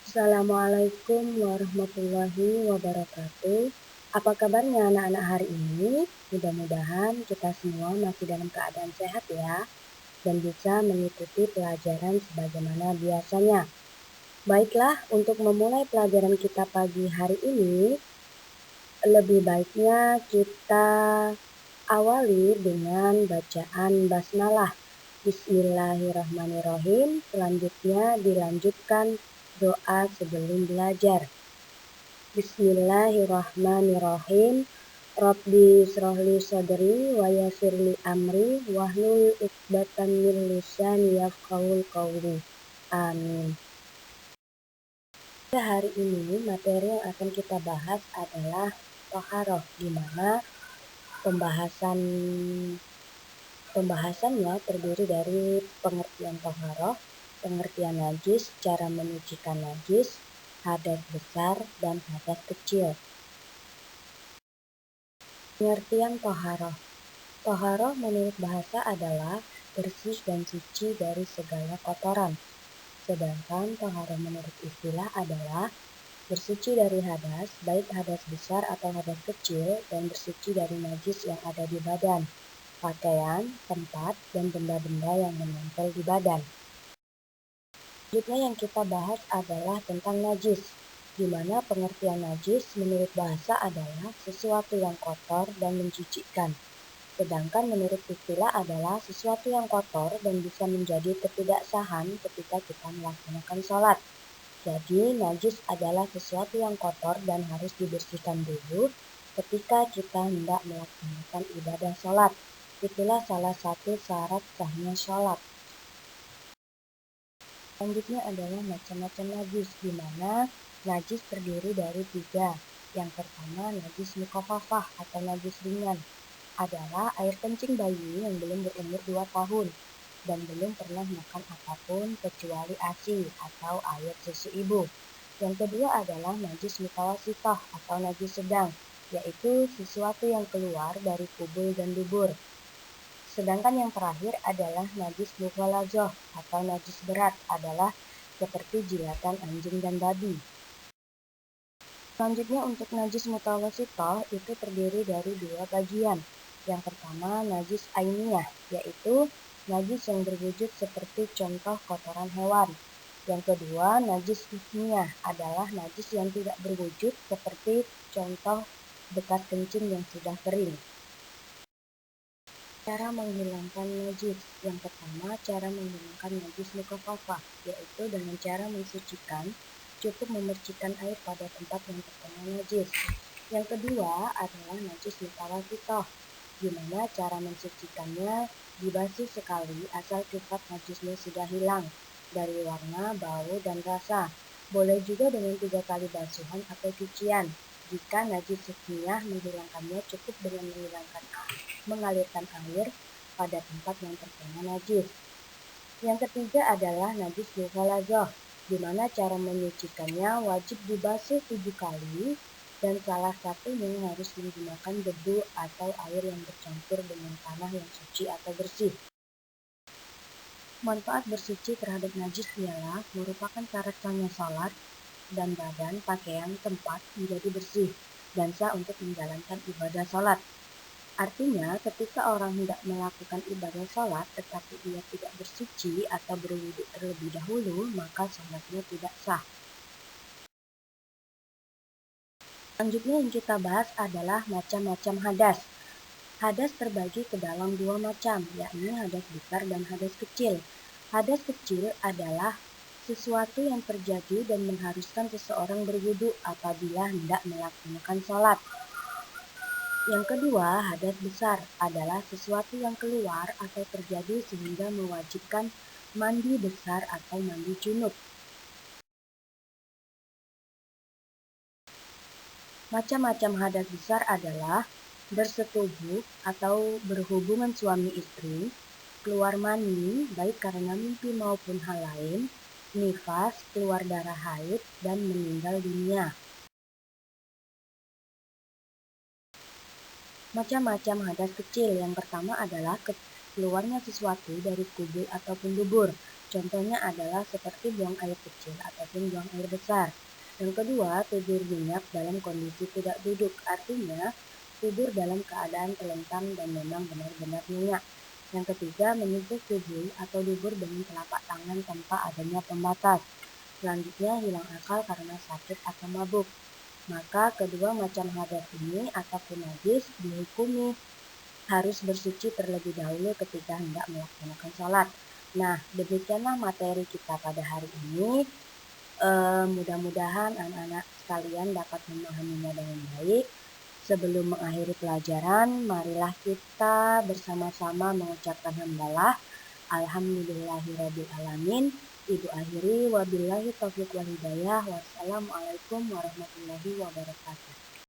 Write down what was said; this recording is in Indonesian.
Assalamualaikum warahmatullahi wabarakatuh. Apa kabarnya anak-anak hari ini? Mudah-mudahan kita semua masih dalam keadaan sehat ya, dan bisa mengikuti pelajaran sebagaimana biasanya. Baiklah, untuk memulai pelajaran kita pagi hari ini, lebih baiknya kita awali dengan bacaan basmalah. Bismillahirrahmanirrahim. Selanjutnya dilanjutkan doa sebelum belajar. Bismillahirrahmanirrahim. Rabbi shrahli sadri wa yassirli amri wahlul 'uqdatam min lisani yafqahul qawli. Amin. Pada hari ini materi yang akan kita bahas adalah toharoh, di mana pembahasannya terdiri dari pengertian toharoh, pengertian najis, cara menyucikan najis, hadas besar, dan hadas kecil. Pengertian toharoh. Toharoh menurut bahasa adalah bersih dan suci dari segala kotoran. Sedangkan toharoh menurut istilah adalah bersuci dari hadas, baik hadas besar atau hadas kecil, dan bersuci dari najis yang ada di badan, pakaian, tempat, dan benda-benda yang menempel di badan. Selanjutnya yang kita bahas adalah tentang najis, di mana pengertian najis menurut bahasa adalah sesuatu yang kotor dan mencucikan. Sedangkan menurut istilah adalah sesuatu yang kotor dan bisa menjadi ketidaksahan ketika kita melaksanakan sholat. Jadi najis adalah sesuatu yang kotor dan harus dibersihkan dulu ketika kita hendak melaksanakan ibadah sholat. Itulah salah satu syarat sahnya sholat. Selanjutnya adalah macam-macam najis, di mana najis terdiri dari 3. Yang pertama, najis mukhafafah atau najis ringan adalah air kencing bayi yang belum berumur 2 tahun dan belum pernah makan apapun kecuali ASI atau air susu ibu. Yang kedua adalah najis mutawasithah atau najis sedang, yaitu sesuatu yang keluar dari kubul dan dubur. Sedangkan yang terakhir adalah najis mughaladzah atau najis berat, adalah seperti jilatan anjing dan babi. Selanjutnya untuk najis mutawasithah itu terdiri dari 2 bagian. Yang pertama najis ainiyah, yaitu najis yang berwujud seperti contoh kotoran hewan. Yang kedua najis husniyah adalah najis yang tidak berwujud seperti contoh bekas kencing yang sudah kering. Cara menghilangkan najis. Yang pertama, cara menghilangkan najis mukhafafah, yaitu dengan cara mensucikan, cukup memercikan air pada tempat yang terkena najis. Yang kedua adalah najis mutawasithah, di mana cara mensucikannya dibasuh sekali asal sifat najisnya sudah hilang dari warna, bau, dan rasa. Boleh juga dengan 3 kali basuhan atau cucian. Jika najis husniyah, menghilangkannya cukup dengan mengalirkan air pada tempat yang terkena najis. Yang ketiga adalah najis mughaladzah, di mana cara menyucikannya wajib dibasuh 7 kali dan salah satunya harus menggunakan debu atau air yang bercampur dengan tanah yang suci atau bersih. Manfaat bersuci terhadap najis ialah merupakan syarat sahnya sholat dan badan, pakaian, tempat menjadi bersih dan sah untuk menjalankan ibadah sholat. Artinya, ketika orang hendak melakukan ibadah sholat tetapi ia tidak bersuci atau berwudu terlebih dahulu, maka sholatnya tidak sah. Selanjutnya yang kita bahas adalah macam-macam hadas. Hadas terbagi ke dalam 2 macam, yakni hadas besar dan hadas kecil. Hadas kecil adalah sesuatu yang terjadi dan mengharuskan seseorang berwudu apabila hendak melaksanakan sholat. Yang kedua, hadas besar adalah sesuatu yang keluar atau terjadi sehingga mewajibkan mandi besar atau mandi junub. Macam-macam hadas besar adalah bersetubuh atau berhubungan suami istri, keluar mani baik karena mimpi maupun hal lain, nifas, keluar darah haid, dan meninggal dunia. Macam-macam hadas kecil. Yang pertama adalah keluarnya sesuatu dari kubul ataupun dubur. Contohnya adalah seperti buang air kecil ataupun buang air besar. Yang kedua, tidur nyenyak dalam kondisi tidak duduk, artinya tidur dalam keadaan terlentang dan memang benar-benar nyenyak. Yang ketiga, menyentuh tubuh atau dubur dengan telapak tangan tanpa adanya pembatas. Selanjutnya, hilang akal karena sakit atau mabuk. Maka kedua macam hadas ini ataupun najis dihukumi harus bersuci terlebih dahulu ketika hendak melaksanakan sholat. Nah, demikianlah materi kita pada hari ini. Mudah-mudahan anak-anak sekalian dapat memahaminya dengan baik. Sebelum mengakhiri pelajaran, marilah kita bersama-sama mengucapkan hamdalah. Alhamdulillahirrabbilalamin. Ibu akhiri wabillahi taufiq wal hidayah. Wassalamualaikum warahmatullahi wabarakatuh.